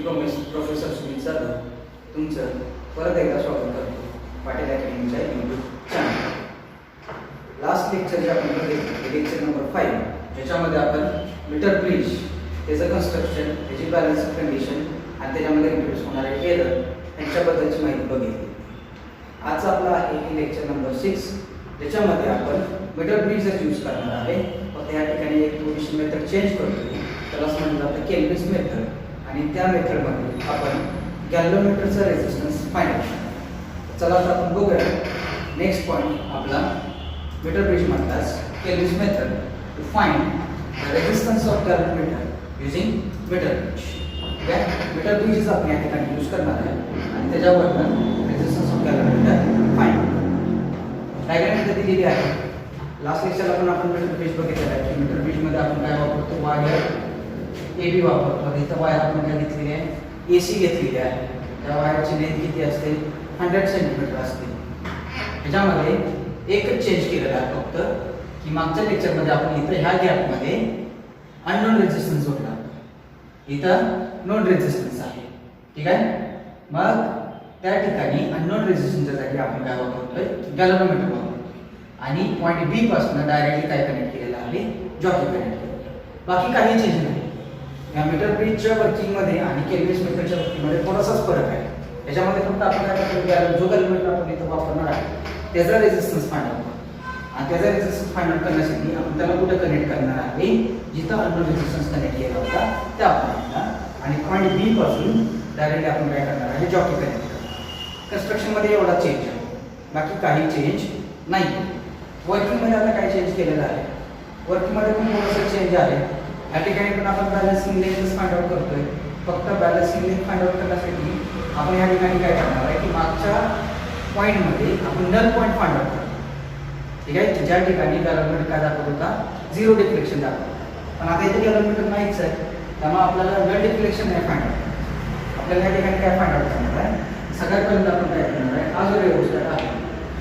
Professor Sunil Jadhav तुमचं परत एकदा स्वागत करतो पाटील अकॅडमीच्या यूट्यूब चॅनल। लास्ट लेक्चर जे आपण बघितलं लेक्चर नंबर 5, ज्याच्यामध्ये आपण मीटर ब्रिज, त्याचं कन्स्ट्रक्शन, त्याची बॅलन्स कंडिशन आणि त्याच्यामध्ये इंट्रोड्यूस होणारे एरर यांच्याबद्दलची माहिती बघितली। आज आपला आहे लेक्चर नंबर 6, ज्याच्यामध्ये आपण मीटर ब्रिजच यूज करणार आहे। फक्त या ठिकाणी एक थोडीशी मेथड चेंज करतोय, त्यालाच म्हणलं जातं केल्विन्स मेथड, आणि त्या मेथडमध्ये आपण गॅल्व्हनोमीटरचा रेझिस्टन्स फाइंड करतो। चला आता आपण बघूया नेक्स्ट पॉइंट आपला मीटर ब्रिज मधलाच Kelvin's method to find the resistance of galvanometer using meter bridge. या मीटर ब्रिजचा आपण या ठिकाणी यूज करणार आहे आणि त्याच्यावरून रेझिस्टन्स ऑफ गॅल्व्हनोमीटर फाइंड करतो। डायग्राम इथे दिलेली आहे। लास्ट लेक्चरला पण आपण मीटर ब्रिज बघितलेला आहे की मीटर ब्रिज मध्ये आपण काय वापरतो, वायर AB वापरतो। इथं वायर आपण काय घेतलेली आहे, AC घेतलेली आहे। त्या वायरची लेंथ किती असते, 100 सेंटीमीटर असते। ह्याच्यामध्ये एकच चेंज केलेला आहे फक्त की मागच्या लेक्चरमध्ये आपण इथं ह्या गॅपमध्ये अननोन रेझिस्टन्स जोडला, इथं नोन रेझिस्टन्स आहे, ठीक आहे। मग त्या ठिकाणी अननोन रेझिस्टन्सच्या जागी आपण काय वापरतोय, गॅल्व्हनोमीटर वापरतोय आणि पॉइंट B पासून डायरेक्टली काय कनेक्ट केलेलं आहे, जॉकी कनेक्ट केलेलं। बाकी काही चेंज नाही। या मीटर ब्रिजच्या वर्किंग मध्ये आणि केल्विन्स मेथडच्या वर्किंग मध्ये थोडासाच फरक आहे। याच्यामध्ये फक्त आपण काय करतो, जो गॅल्व्हनोमीटर आपण इथं वापरणार आहे त्याचा रेझिस्टन्स फाइंड आउट करतो आणि त्याचा रेझिस्टन्स फाइंड आउट करण्यासाठी आपण त्याला कुठे कनेक्ट करणार आहे, जिथं अननोन रेझिस्टन्स कनेक्ट केला होता त्या पॉइंटला, आणि पॉइंट B पासून डायरेक्टली आपण काय करणार आहे, जॉकी कनेक्ट करणार। कन्स्ट्रक्शन मध्ये एवढा चेंज आहे, बाकी काही चेंज नाही। वर्किंग मध्ये आता काय चेंज केलेलं आहे, वर्किंग मध्ये पण थोडासा चेंज आहे। या ठिकाणी पण आपण बॅलन्सिंग लेंथ फाइंड आउट करतोय। फक्त बॅलन्सिंग लेंथ फाइंड आउट करण्यासाठी आपण या ठिकाणी काय करणार आहे की मागच्या पॉइंट मध्ये आपण नल पॉइंट फाइंड आउट करतो, ठीक आहे। ज्या ठिकाणी गॅल्व्हनोमीटर काय दाखवत होता, 0 डिफ्लेक्शन दाखवत, पण आता इथे गॅल्व्हनोमीटर नाहीच आहे, त्यामुळे आपल्याला नल डिफ्लेक्शन नाही फाइंड आउट। आपल्याला या ठिकाणी काय फाइंड आउट करणार आहे, सगळ्यात पहिल्यांदा आपण काय करणार आहे, हा जो रेझिस्टर आहे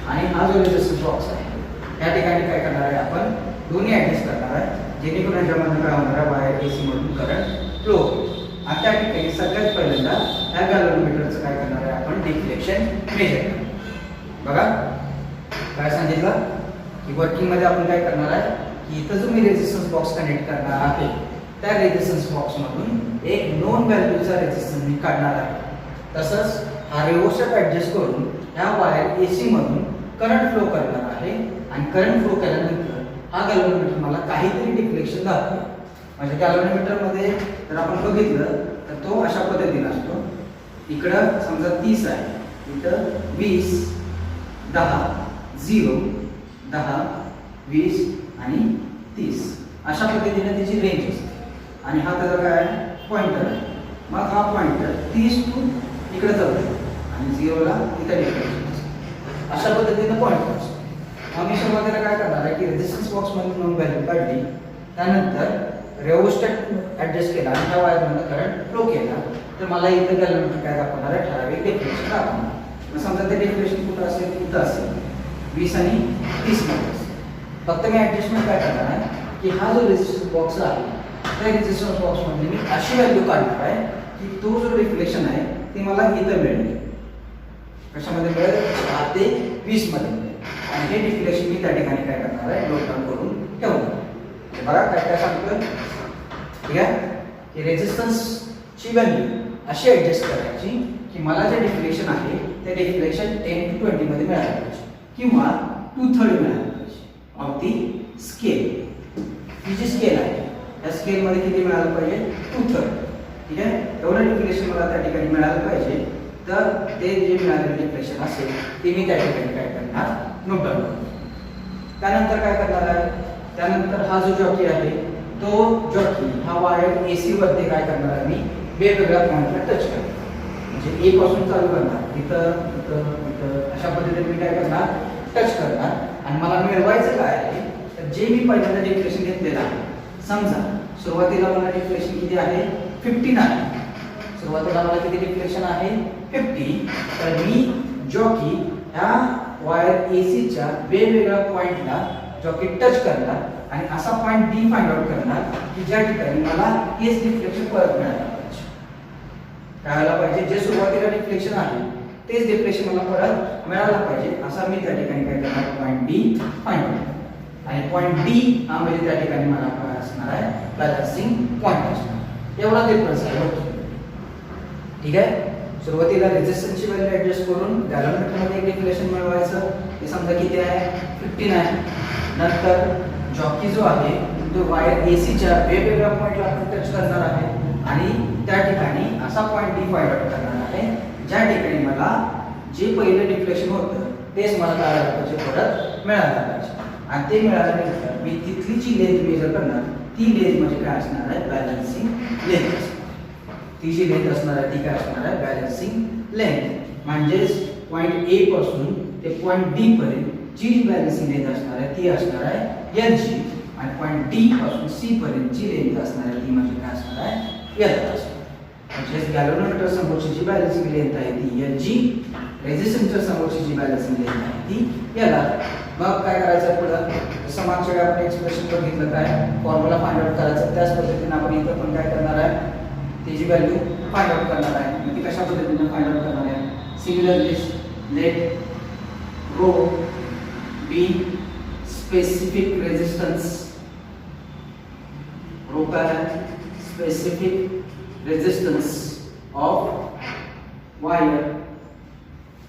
आणि हा जो रेझिस्टन्स बॉक्स आहे, या ठिकाणी काय करणार आहे, आपण दोन्ही ऍडजस्ट करणार आहे, जेणेकरून याच्यामध्ये काय होणार आहे, वायर AC मधून करंट फ्लो होईल। आणि त्या ठिकाणी सगळ्यात पहिल्यांदा त्या गॅल्व्हनोमीटरचं काय करणार आहे, आपण डिफ्लेक्शन मेजर करणार। बघा काय सांगितलं की वर्किंग मध्ये आपण काय करणार आहे की इथं जो मी रेझिस्टन्स बॉक्स कनेक्ट करणार आहे त्या रेझिस्टन्स बॉक्स मधून एक नोन व्हॅल्यूचा रेझिस्टन्स मी काढणार आहे। तसंच हा रेओस्टॅट ऍडजस्ट करून ह्या वायर AC मधून करंट फ्लो करणार आहे आणि करंट फ्लो केल्यानंतर हा गॅल्व्हनोमीटर मला काहीतरी डिफ्लेक्शन दाखवेल। म्हणजे गॅल्व्हनोमीटर मध्ये जर आपण बघितलं तर तो अशा पद्धतीने असतो, इकडं समजा 30 आहे, इथं 20, 10, 0, 10, 20 आणि 30 अशा पद्धतीने त्याची रेंज असते। आणि हा त्याचा काय पॉइंटर आहे। मग हा पॉइंटर 30 टू इकडे जातो आणि 0 ला इथे डिफ्लेक्शन असते, अशा पद्धतीने पॉइंटर असतो। आम्ही सुरुवातीला काय करणार आहे की रेझिस्टन्स बॉक्स मधून नोन व्हॅल्यू काढली, त्यानंतर रेओस्टॅट ऍडजस्ट केला आणि त्या वायरमधून करंट फ्लो केला, तर मला इथं गॅल्व्हनोमीटर काय दाखवणार आहे, ठराविक डिफ्लेक्शन दाखवणार। मग समजा ते डिफ्लेक्शन कुठं असेल, इथं असेल 20 आणि 30 मध्ये असेल। फक्त मी ऍडजस्टमेंट काय करणार आहे की हा जो रेझिस्टन्स बॉक्स आहे त्या रेझिस्टन्स बॉक्स मध्ये मी अशी व्हॅल्यू काढणार आहे की तो जो डिफ्लेक्शन आहे ते मला इथं मिळेल। कशामध्ये मिळेल, 10 ते 20 मध्ये मिळेल। आणि हे डिफ्लेक्शन मी त्या ठिकाणी काय करणार आहे, नोट डाऊन करून ठेवणार। बघा काय काय सांगतोय, ठीक आहे, की रेझिस्टन्स ची व्हॅल्यू अशी ऍडजस्ट करायची की मला जे डिफ्लेक्शन आहे ते डिफ्लेक्शन 10 to 20 मध्ये मिळालं पाहिजे किंवा 2/3 मिळालं पाहिजे ऑफ दी स्केल। ही जी स्केल आहे त्या स्केल मध्ये किती मिळालं पाहिजे, 2/3, ठीक आहे। एवढं डिफ्लेक्शन मला त्या ठिकाणी मिळालं पाहिजे, तर ते जे मिळालेलं डिफ्लेक्शन असेल ते मी त्या ठिकाणी काय करणार, नोट डाऊन करणार। त्यानंतर काय करणार आहे, त्यानंतर हा जो जॉकी आहे तो जॉकी हा वायर AC वरती काय करणार आहे, मी वेगवेगळ्या पॉइंटला टच करणार। म्हणजे A पासून चालू करणार, इथं इथं इथं अशा पद्धतीने मी काय करणार, टच करणार। आणि मला मिळवायचं काय आहे, तर जे मी पहिल्यांदा डिफ्लेक्शन घेतलेलं आहे, समजा सुरुवातीला मला डिफ्लेक्शन किती आहे, 15 आहे। सुरुवातीला मला किती डिफ्लेक्शन आहे, 50। तर मी जॉकी ह्या वायर AC च्या वेगवेगळ्या पॉइंटला जॉकी टच करणार आणि असा पॉइंट D फाइंड आउट करणार की ज्या ठिकाणी मला हेच डिफ्लेक्शन परत मिळालं पाहिजे। काय व्हायला पाहिजे, जे सुरुवातीला डिफ्लेक्शन आहे तेच डिफ्लेक्शन मला परत मिळायला पाहिजे असा मी त्या ठिकाणी काय करणार, पॉईंट डी फाइंड करणार. आणि पॉईंट डी हा म्हणजे त्या ठिकाणी मला काय असणार आहे, बॅलन्सिंग पॉईंट असणार. एवढा डिफरन्स आहे. ठीक आहे. सुरुवातीला रेझिस्टन्सची व्हॅल्यू ऍडजस्ट करून गॅलोमीटर मध्ये डिफ्लेक्शन मिळवायचं. ते समजा किती आहे, 15 आहे. नंतर जॉकी जो आहे तो वायर एसीच्या वेगवेगळ्या पॉइंटला आपण टच करणार आहे आणि त्या ठिकाणी असा पॉइंट डी फाइंड आउट करणार आहे ज्या ठिकाणी मला जे पहिलं डिफ्लेक्शन होतं तेच मला काय पाहिजे, परत मिळायला पाहिजे. आणि ते मिळाल्यानंतर मी तिथली जी लेंथ मेजर करणार, ती लेंथ म्हणजे काय असणार आहे, बॅलन्सिंग लेंथ. ती जी लेंथ असणार आहे ती काय असणार आहे, बॅलन्सिंग लेंथ. म्हणजेच पॉइंट ए पासून ते पॉइंट डी पर्यंत जी बॅलन्सिंग लेंथ असणार आहे ती असणार आहे एल जी. आणि पॉइंट डी पासून सी पर्यंत जी लेंथ असणार आहे ती म्हणजे काय असणार आहे, एल असणार. म्हणजे गॅल्व्हनोमीटर समोरची जी बॅलन्सिंग लेंथ आहे ती एल जी, रेझिस्टन्सच्या समोरची जी बॅलन्सिंग लेंथ आहे ती एल आर. मग काय करायचं पुढं, समानच्या वेळी आपण एक्सप्रेशन बघितलं, काय फॉर्म्युला फाइंड आउट करायचं. त्याच पद्धतीने आपण इथं पण काय करणार आहे, त्याची व्हॅल्यू फाइंड आउट करणार आहे. मग ती कशा पद्धतीने फाइंड आउट करणार आहे, similarly let rho be specific resistance, rho काय आहे, specific resistance of wire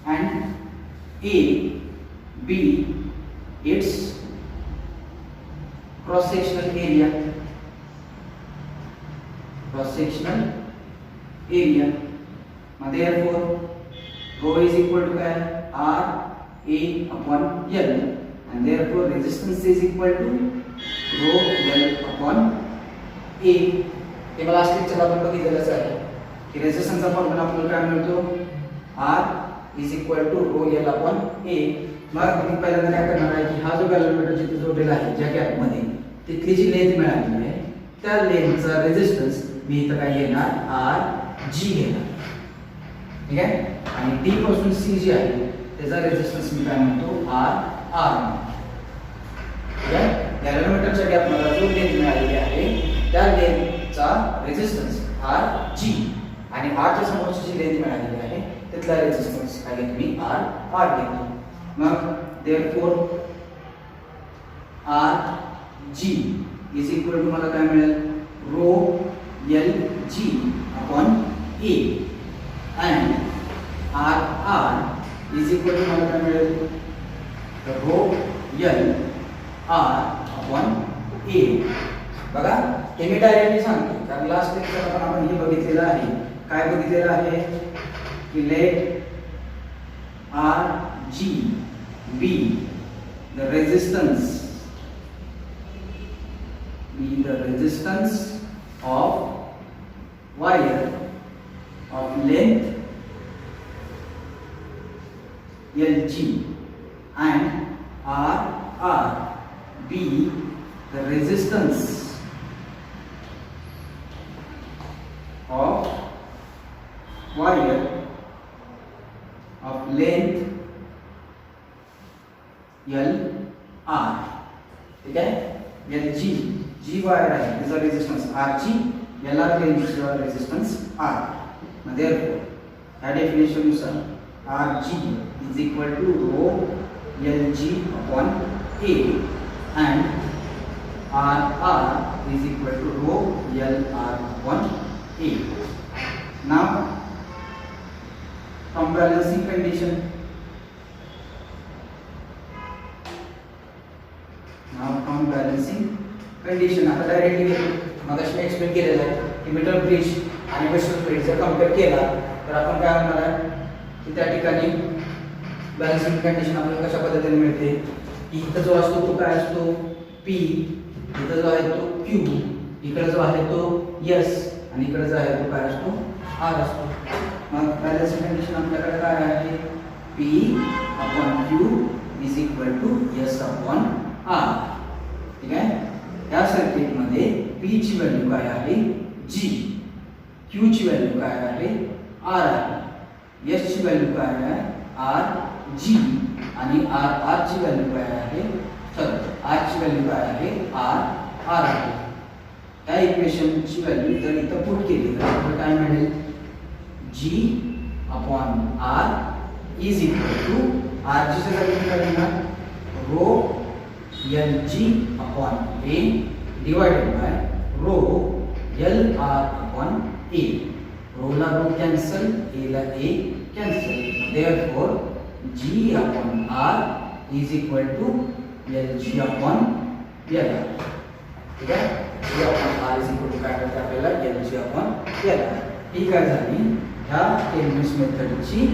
and A, B, its cross-sectional area. Therefore, rho is equal to R A upon L, and therefore resistance is equal to rho L upon A. हे मला last लेक्चरला आपण बघितलेलंच आहे की रेजिस्टन्सचा formula आपल्याला काय मिळतो, R is equal to rho L upon A. मग मी पहिल्यांदा काय करणार आहे की हा जो गॅल्व्हनोमीटर जिथे जोडलेला आहे ज्या गॅप मध्ये, तिथली जी लेंथ मिळाली आहे त्या लेंथचा रेजिस्टन्स मी इथं काय घेणार, R G घेणार. ठीक आहे. आणि D पासून C जी आहे त्याचा रेजिस्टन्स मी काय म्हणतो, R म्हणतो. ठीक आहे. गॅल्व्हनोमीटरच्या गॅप मध्ये जो लेंथ मिळालेली आहे त्या लेंथचा रेजिस्टन्स R G आणि R च्या समोरची जी लेंथ मिळालेली आहे त्यातला रेजिस्टन्स काय घेतो मी, R घेतो. मग therefore R G is equal to मला काय मिळेल, rho L G upon A and R is equal to मला काय मिळेल, rho L R upon A. बघा हे मी डायरेक्टली सांगतो कारण लास्ट लेक्चर आपण हे बघितलेलं आहे. काय बघितलेलं आहे की late R G be the resistance of wire of length LG and R be the resistance of wire of length L R. ठीक आहे. L G G वायर आहे त्याचा resistance R G, L R लेंथचा resistance R. therefore या definition नुसार R G is equal to rho L G upon A and R is equal to rho L R upon A. Now from balancing condition, आता directly घेतो. मग मी explain केलेलं आहे की metre bridge आणि western bridge जर compare केला तर आपण काय म्हणणार आहे की त्या ठिकाणी बॅलन्सिंग कंडिशन आपल्याला कशा पद्धतीने मिळते की इथं जो असतो तो काय असतो P, इथं जो आहे तो Q, इकडे जो आहे तो S आणि इकडे जो आहे तो काय असतो R असतो. मग बॅलन्सिंग कंडिशन आपल्याकडे काय आहे, P upon Q is equal to S upon R. ठीक आहे. या सर्किट मध्ये P ची व्हॅल्यू काय आहे, G, Q ची व्हॅल्यू काय आहे, R आहे, S ची व्हॅल्यू काय आहे, R G आणि R ची व्हॅल्यू काय आहे, R ची व्हॅल्यू काय आहे, R आहे. त्या इक्वेशन ची व्हॅल्यू जर इथं पुट केली तर आपल्याला काय मिळेल, G upon R is equal to R ची जागी काय लिहिणार rho LG upon A divided by rho LR upon A. Rho ला रो cancel, A ला A cancel. Therefore G upon R is equal to LG upon LR. ठीक आहे, G upon R is equal to काय करते आपल्याला LG upon LR. ही काय झाली ह्या केल्विन्स मेथडची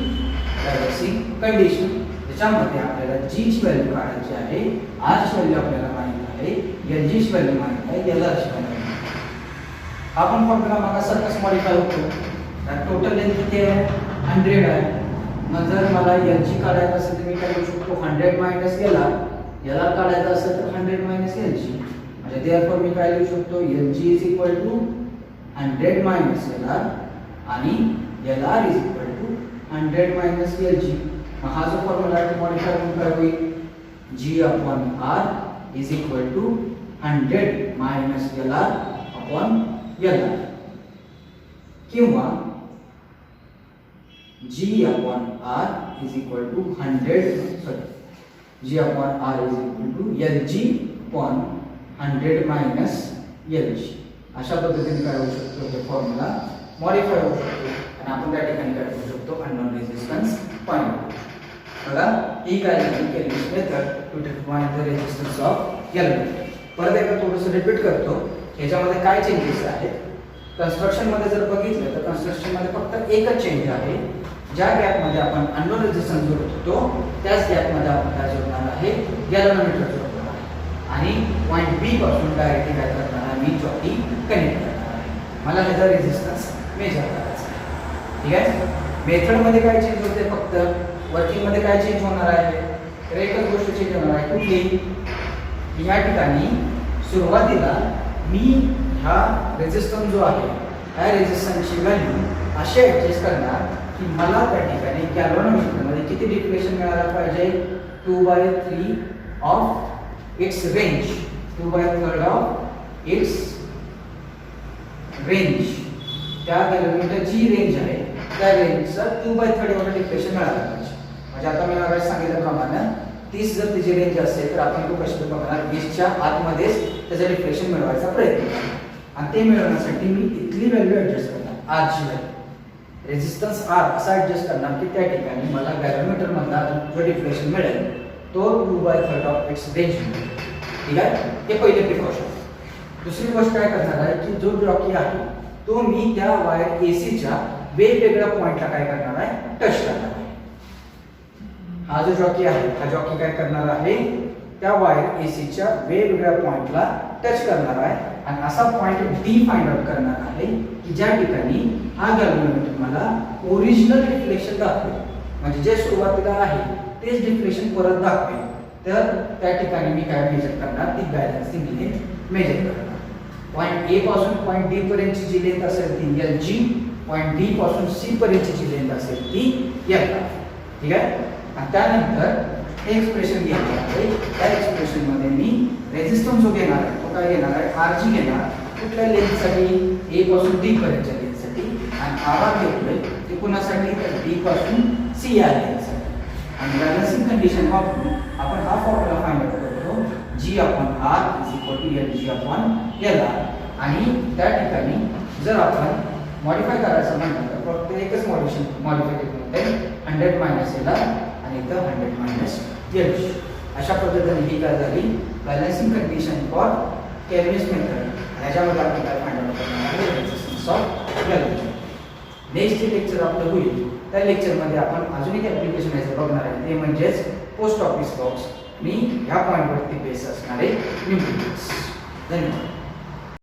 बॅलन्सिंग कंडिशन. त्याच्यामध्ये आपल्याला G ची व्हॅल्यू काढायची आहे, R ची व्हॅल्यू आपल्याला माहित आहे, LG ची व्हॅल्यू माहित आहे, LR ची व्हॅल्यू माहित आहे. आपण फॉर्म्युला मागासर कसं मॉडिफाय होतो, टोटल लेंथ किती आहे 100 आहे. मग जर मला LG काढायचं असेल तर मी काय करू शकतो 100 मायनस LR. LR काढायचं असेल तर 100 मायनस LG. म्हणजे देअरफॉर मी काय लिहू शकतो LG is equal to 100 minus LR आणि LR is equal to 100 minus LG. मग हा जो फॉर्म्युला आहे तो मॉडिफाय करून काय होईल G upon R is equal to 100 minus LR upon LR किंवा G upon R is equal to 100 G upon R is equal to LG upon 100 minus LG. अशा पद्धतीने काय होऊ शकतो हे फॉर्म्युला मॉडिफाय होऊ शकतो आणि आपण त्या ठिकाणी काय करू शकतो अननोन रेझिस्टन्स फाइंड. बघा ही काय झाली Kelvin's method to determine the resistance of element. परत एकदा थोडंसं रिपीट करतो, ह्याच्यामध्ये काय चेंजेस आहेत. कन्स्ट्रक्शन मध्ये जर बघितलं तर कन्स्ट्रक्शन मध्ये फक्त एकच चेंज आहे, ज्या गॅप मध्ये आपण अननोन रेझिस्टन्स जोडत होतो त्याच गॅप मध्ये आपण काय जोडणार आहे गॅल्व्हनोमीटर जोडणार आहे आणि पॉइंट बी पासून डायरेक्टली काय करणार आहे मी जॉकी कनेक्ट करणार आहे. मला ह्याचा रेझिस्टन्स मेजर करायचा आहे. ठीक आहे, मेथड मध्ये काय चेंज होते, फक्त वर्किंग मध्ये काय चेंज होणार आहे तर एकच गोष्ट चेंज होणार आहे कुठली, या ठिकाणी सुरुवातीला मी हा रेझिस्टन्स जो आहे ह्या रेझिस्टन्सची व्हॅल्यू अशी ॲडजस्ट करणार की मला त्या ठिकाणी गॅल्व्हनोमीटरमध्ये किती डिफ्लेक्शन मिळायला पाहिजे 2/3 of its range, 2/3 of its range. त्या गॅल्व्हनोमीटर जी रेंज आहे त्या रेंजचा 2/3 एवढं डिफ्लेक्शन मिळालं पाहिजे. म्हणजे आता मी मागे सांगितल्याप्रमाणे 30 जर तिची रेंज असेल तर आपण तो कशी बघणार 20च्या आतमध्येच त्याचं डिफ्लेक्शन मिळवायचा प्रयत्न करणार आणि ते मिळवण्यासाठी मी इथली व्हॅल्यू ॲडजस्ट करणार R ची व्हॅल्यू. रेझिस्टन्स R असा ॲडजस्ट करणार की त्या ठिकाणी मला गॅल्व्हनोमीटर मधला जो डिफ्लेक्शन मिळेल तो 2/3 ऑफ इट्स रेंज मिळेल. ठीक आहे, हे पहिले प्रिकॉशन. दुसरी गोष्ट काय करणार आहे की जो जॉकी आहे तो मी त्या वायर एसीच्या वेगवेगळ्या पॉइंटला काय करणार आहे टच करणार आहे. हा जो जॉकी आहे हा जॉकी काय करणार आहे त्या वायर एसीच्या वेगवेगळ्या पॉइंटला टच करणार आहे आणि असा पॉइंट डी फाइंड आउट करणार आहे की ज्या ठिकाणी हा गॅल्व्हनोमीटर मला ओरिजिनल डिफ्लेक्शन दाखवेल. म्हणजे जे सुरुवातीला आहे तेच डिफ्लेक्शन परत दाखवेल. तर त्या ठिकाणी मी काय मेजर करणार ती बॅलन्सिंग लेंथ मेजर करणार. पॉइंट ए पासून पॉइंट डी पर्यंतची जी लेंथ असेल ती LG, पॉइंट डी पासून सी पर्यंतची जी लेंथ असेल ती LR. ठीक आहे, आणि त्यानंतर हे एक्सप्रेशन घेणार आहे. त्या एक्सप्रेशन मध्ये मी रेझिस्टन्स जो घेणार आहे तो काय घेणार आहे RG घेणार कुठल्या लेंथसाठी A पासून D पर्यंतच्या लेंथसाठी आणि R घेतोय ते कुणासाठी तर D पासून C या लेंथसाठी. आणि बॅलन्सिंग कंडिशन वापरून आपण हा फॉर्म्युला फाइंड आउट करतो G upon R is equal to LG upon LR. आणि त्या ठिकाणी जर आपण मॉडिफाय करायचं म्हटलं तर फक्त एकच मॉडिफिकेशन होते 100 मायनस LR आणि इथं 100 मायनस LG. अशा पद्धतीने ही काय झाली balancing condition for Kelvin's method. ह्याच्यामध्ये आपण काय फाइंड आउट करणार आहे रेझिस्टन्स ऑफ गॅल्व्हनोमीटर. नेक्स्ट जे लेक्चर आपलं होईल त्या लेक्चरमध्ये आपण अजून एक ॲप्लिकेशन याचं बघणार आहे, ते म्हणजेच पोस्ट ऑफिस बॉक्स आणि ह्या पॉईंटवरती बेस असणारे न्यूमेरिकल्स. धन्यवाद.